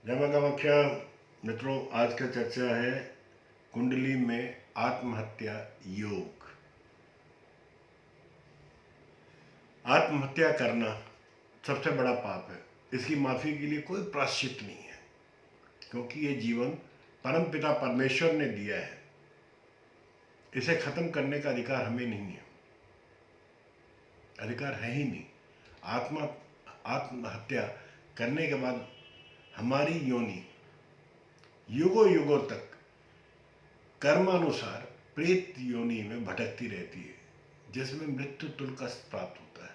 जय मां कामाख्या। मित्रों, आज का चर्चा है कुंडली में आत्महत्या योग। आत्महत्या करना सबसे बड़ा पाप है। इसकी माफी के लिए कोई प्रायश्चित नहीं है, क्योंकि ये जीवन परमपिता परमेश्वर ने दिया है। इसे खत्म करने का अधिकार हमें नहीं है, अधिकार है ही नहीं। आत्महत्या करने के बाद हमारी योनि युगों युगों तक कर्मानुसार प्रेत योनि में भटकती रहती है, जिसमें मृत्यु तुल्य का प्राप्त होता है।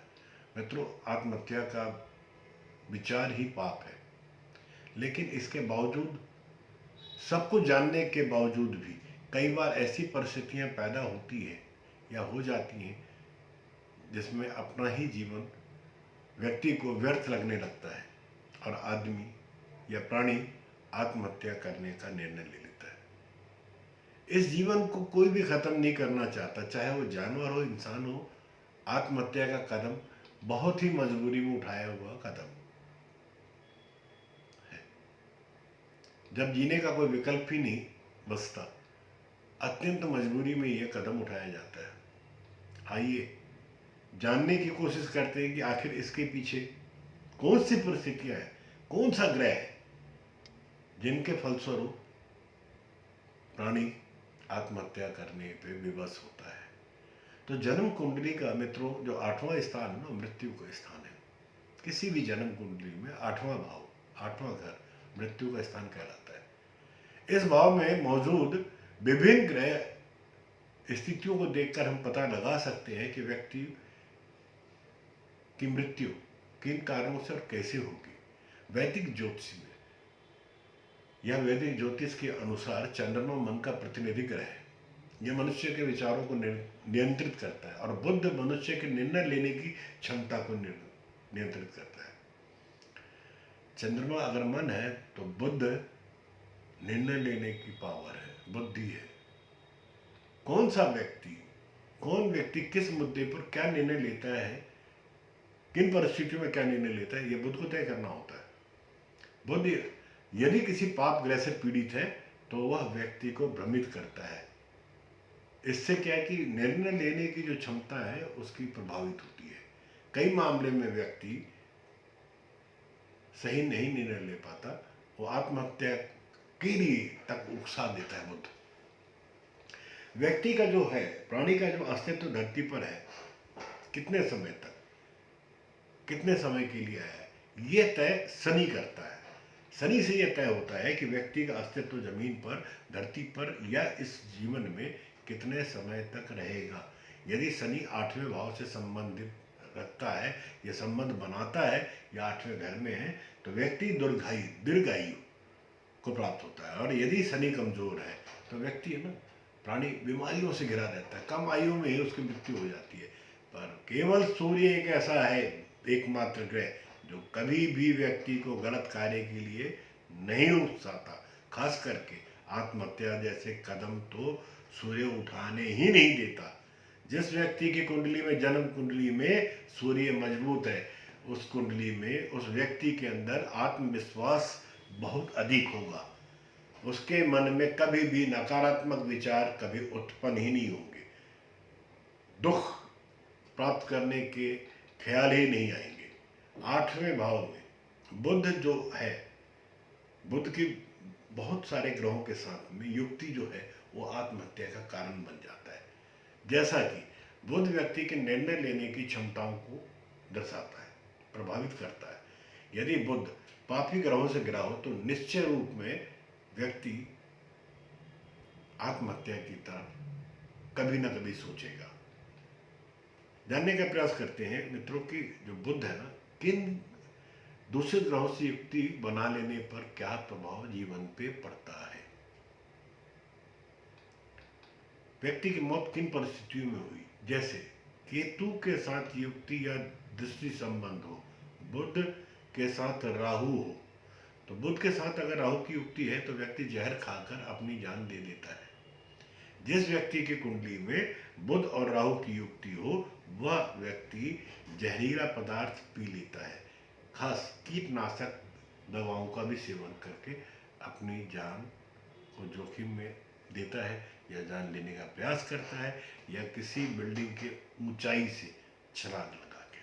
मित्रों, आत्महत्या का विचार ही पाप है, लेकिन इसके बावजूद, सब कुछ जानने के बावजूद भी कई बार ऐसी परिस्थितियां पैदा होती है या हो जाती हैं जिसमें अपना ही जीवन व्यक्ति को व्यर्थ लगने लगता है और आदमी या प्राणी आत्महत्या करने का निर्णय ले लेता है। इस जीवन को कोई भी खत्म नहीं करना चाहता, चाहे वो जानवर हो, इंसान हो। आत्महत्या का कदम बहुत ही मजबूरी में उठाया हुआ कदम है। जब जीने का कोई विकल्प ही नहीं बचता, अत्यंत मजबूरी में यह कदम उठाया जाता है। आइए जानने की कोशिश करते हैं कि आखिर इसके पीछे कौन सी परिस्थितियां हैं, कौन सा ग्रह है जिनके फलस्वरूप प्राणी आत्महत्या करने पे विवश होता है। तो जन्म कुंडली का मित्रों जो 8वां स्थान है ना, मृत्यु का स्थान है। किसी भी जन्म कुंडली में 8वां भाव, 8वां घर मृत्यु का स्थान कहलाता है। इस भाव में मौजूद विभिन्न ग्रह स्थितियों को देखकर हम पता लगा सकते हैं कि व्यक्ति की मृत्यु किन कारणों से और कैसे होगी। वैदिक ज्योतिष में या वैदिक ज्योतिष के अनुसार चंद्रमा मन का प्रतिनिधि ग्रह है। यह मनुष्य के विचारों को नियंत्रित करता है और बुध मनुष्य के निर्णय लेने की क्षमता को नियंत्रित करता है। चंद्रमा अगर मन है तो बुध निर्णय लेने की पावर है, बुद्धि है। कौन व्यक्ति किस मुद्दे पर क्या निर्णय लेता है, किन परिस्थितियों में क्या निर्णय लेता है, यह बुध को तय करना होता है। बुध यदि किसी पाप ग्रह से पीड़ित है तो वह व्यक्ति को भ्रमित करता है। इससे क्या है कि निर्णय लेने की जो क्षमता है उसकी प्रभावित होती है। कई मामले में व्यक्ति सही नहीं निर्णय ले पाता, वो आत्महत्या के लिए तक उकसा देता है बुध। व्यक्ति का जो है, प्राणी का जो अस्तित्व धरती पर है, कितने समय तक, कितने समय के लिए है, यह तय शनि करता है। शनि से यह तय होता है कि व्यक्ति का अस्तित्व जमीन पर, धरती पर या इस जीवन में कितने समय तक रहेगा। यदि शनि 8वें भाव से संबंधित रखता है या संबंध बनाता है या 8वें घर में है, तो व्यक्ति दीर्घायु को प्राप्त होता है। और यदि शनि कमजोर है तो व्यक्ति है ना, प्राणी बीमारियों से घिरा रहता है, कम आयु में ही उसकी मृत्यु हो जाती है। पर केवल सूर्य एक ऐसा है, एकमात्र ग्रह, जो कभी भी व्यक्ति को गलत कार्य के लिए नहीं उकसाता। खास करके आत्महत्या जैसे कदम तो सूर्य उठाने ही नहीं देता। जिस व्यक्ति की कुंडली में, जन्म कुंडली में सूर्य मजबूत है, उस कुंडली में उस व्यक्ति के अंदर आत्मविश्वास बहुत अधिक होगा। उसके मन में कभी भी नकारात्मक विचार कभी उत्पन्न ही नहीं होंगे। दुख प्राप्त करने के ख्याल ही नहीं आएंगे। 8वें भाव में बुध जो है, बुध की बहुत सारे ग्रहों के साथ में युक्ति जो है वो आत्महत्या का कारण बन जाता है। जैसा कि बुध व्यक्ति के निर्णय लेने की क्षमताओं को दर्शाता है, प्रभावित करता है। यदि बुध पापी ग्रहों से गिरा हो तो निश्चय रूप में व्यक्ति आत्महत्या की तरफ कभी ना कभी सोचेगा। जानने का प्रयास करते हैं मित्रों की जो बुध है ना, किन दूसरे ग्रहों से युक्ति बना लेने पर क्या प्रभाव जीवन पे पड़ता है। व्यक्ति की मौत किन परिस्थितियों में हुई, जैसे केतु के साथ युक्ति या दृष्टि संबंध हो, बुध के साथ राहु हो। तो बुध के साथ अगर राहु की युक्ति है तो व्यक्ति जहर खाकर अपनी जान दे देता है। जिस व्यक्ति की कुंडली में बुध और राहु की युक्ति हो, वह व्यक्ति जहरीला पदार्थ पी लेता है। खास कीटनाशक दवाओं का भी सेवन करके अपनी जान को जोखिम में देता है, या जान लेने का प्रयास करता है, या किसी बिल्डिंग के ऊंचाई से छलांग लगा के।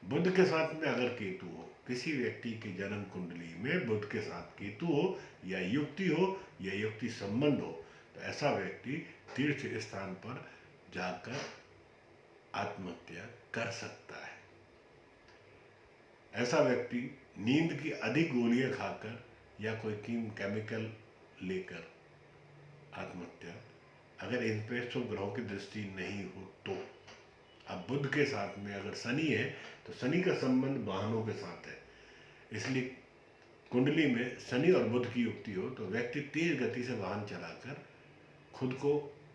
बुध के साथ में अगर केतु हो, किसी व्यक्ति की जन्म कुंडली में बुध के साथ केतु हो, या युक्ति संबंध हो, तो ऐसा व्यक्ति तीर्थ स्थान पर जाकर आत्महत्या कर सकता है। ऐसा व्यक्ति नींद की अधिक गोलियां खाकर या कोई केमिकल लेकर आत्महत्या, अगर इन पे शुभ ग्रहों की दृष्टि नहीं हो तो। अब बुध के साथ में अगर शनि है तो शनि का संबंध वाहनों के साथ है, इसलिए कुंडली में शनि और बुध की युक्ति हो तो व्यक्ति तेज गति से वाहन चलाकर खुद को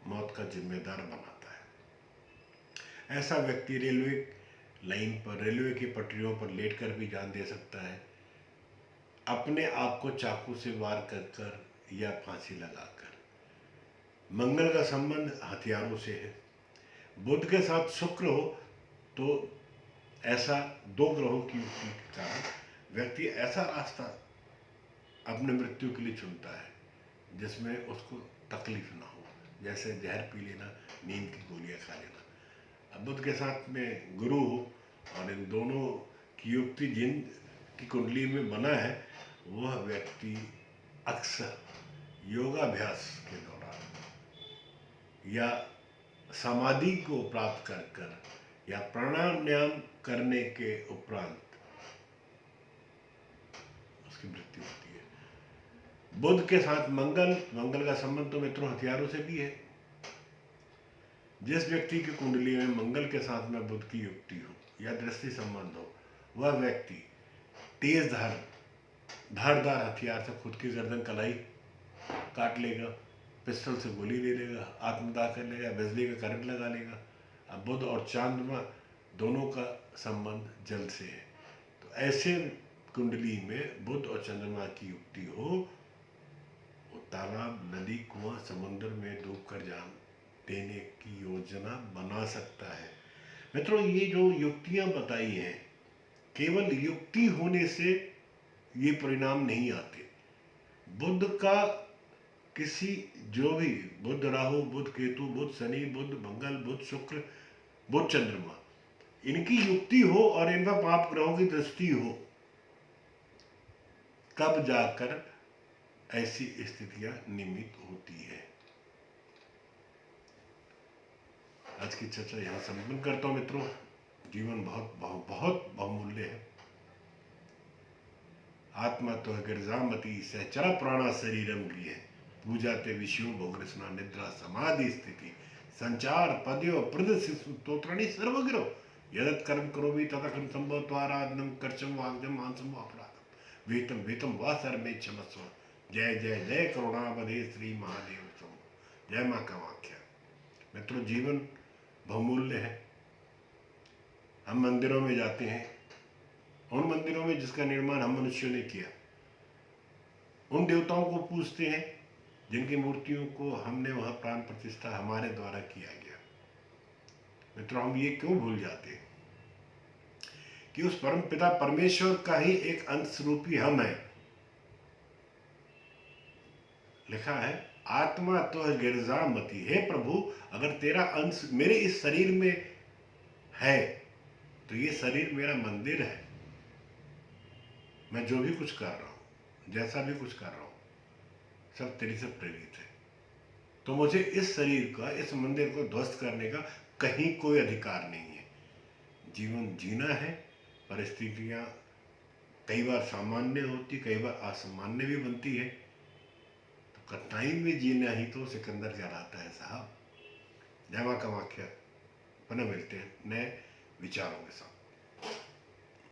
मौत का जिम्मेदार बनाता है। ऐसा व्यक्ति रेलवे लाइन पर, रेलवे की पटरियों पर लेटकर भी जान दे सकता है, अपने आप को चाकू से वार कर कर या फांसी लगाकर। मंगल का संबंध हथियारों से है। बुध के साथ शुक्र हो तो ऐसा दो ग्रहों की युक्ति के कारण व्यक्ति ऐसा रास्ता अपने मृत्यु के लिए चुनता है जिसमें उसको तकलीफ ना हो, जैसे जहर पी लेना, नींद की गोलियां खा लेना। अब बुध के साथ में गुरु हो और इन दोनों की युक्ति जिन की कुंडली में बना है, वह व्यक्ति अक्सर योगाभ्यास के दौरान या समाधि को प्राप्त कर कर या प्राणायाम करने के उपरांत उसकी मृत्यु होती है। बुध के साथ मंगल का संबंध तो मित्रों हथियारों से भी है। जिस व्यक्ति की कुंडली में मंगल के साथ में बुध की युक्ति हो या दृष्टि संबंध हो, वह व्यक्ति तेज धारदार हथियार से खुद की गर्दन कलाई काट लेगा, पिस्टल से गोली ले लेगा, आत्मदाह कर लेगा, बिजली का करंट लगा लेगा। अब बुध और चंद्रमा दोनों का संबंध जल से है, तो ऐसे कुंडली में बुध और चंद्रमा की युक्ति हो, वो तालाब, नदी, कुआं, समुद्र में डूबकर जान देने की योजना बना सकता है। मित्रों, ये जो युक्तियां बताई हैं, केवल युक्ति होने से ये परिणाम नहीं आते। बुध का किसी जो भी बुध राहु, बुध केतु, बुध शनि, बुध मंगल, बुध शुक्र, बुध चंद्रमा, इनकी युक्ति हो और इन पर पाप ग्रहों की दृष्टि हो, तब जाकर ऐसी स्थितियां निमित होती है। आज की चर्चा यहां संपन्न करता हूं मित्रों। जीवन बहुत बहुत बहुत बहुमूल्य है। आत्मा तो गिरजामती सहचरा प्राणा शरीरम गृह पूजाते विषयों भोगृष्णा निद्रा समाधि स्थिति संचार पद्यो प्रद स्तोत्रणी सर्वगिरो यदत कर्म करोमि तदकर्म संभव त्वाराधनम कर्चम वाग्दम मानसम अपराधम वेतम वेतम वा सर्वे क्षमस्व। जय जय जय करुणावधे श्री महादेव सम। जय मां कामाख्या। मित्रों, जीवन बहुमूल्य है। हम मंदिरों में जाते हैं, उन मंदिरों में जिसका निर्माण हम मनुष्यों ने किया, उन देवताओं को पूजते हैं जिनकी मूर्तियों को हमने वहां प्राण प्रतिष्ठा हमारे द्वारा किया गया। मित्रों, हम ये क्यों भूल जाते हैं कि उस परम पिता परमेश्वर का ही एक अंश रूपी हम है। लिखा है, आत्मा तो गिरजामती। हे प्रभु, अगर तेरा अंश मेरे इस शरीर में है तो ये शरीर मेरा मंदिर है। मैं जो भी कुछ कर रहा हूं, जैसा भी कुछ कर रहा हूं, सब तेरी से प्रेरित है। तो मुझे इस शरीर का, इस मंदिर को ध्वस्त करने का कहीं कोई अधिकार नहीं है। जीवन जीना है। परिस्थितियां कई बार सामान्य होती, कई बार असामान्य भी बनती है, तो कठिनाई में जीना ही तो सिकंदर कहलाता है साहब। जय मां कामाख्या। पुनः मिलते हैं नए विचारों के साथ।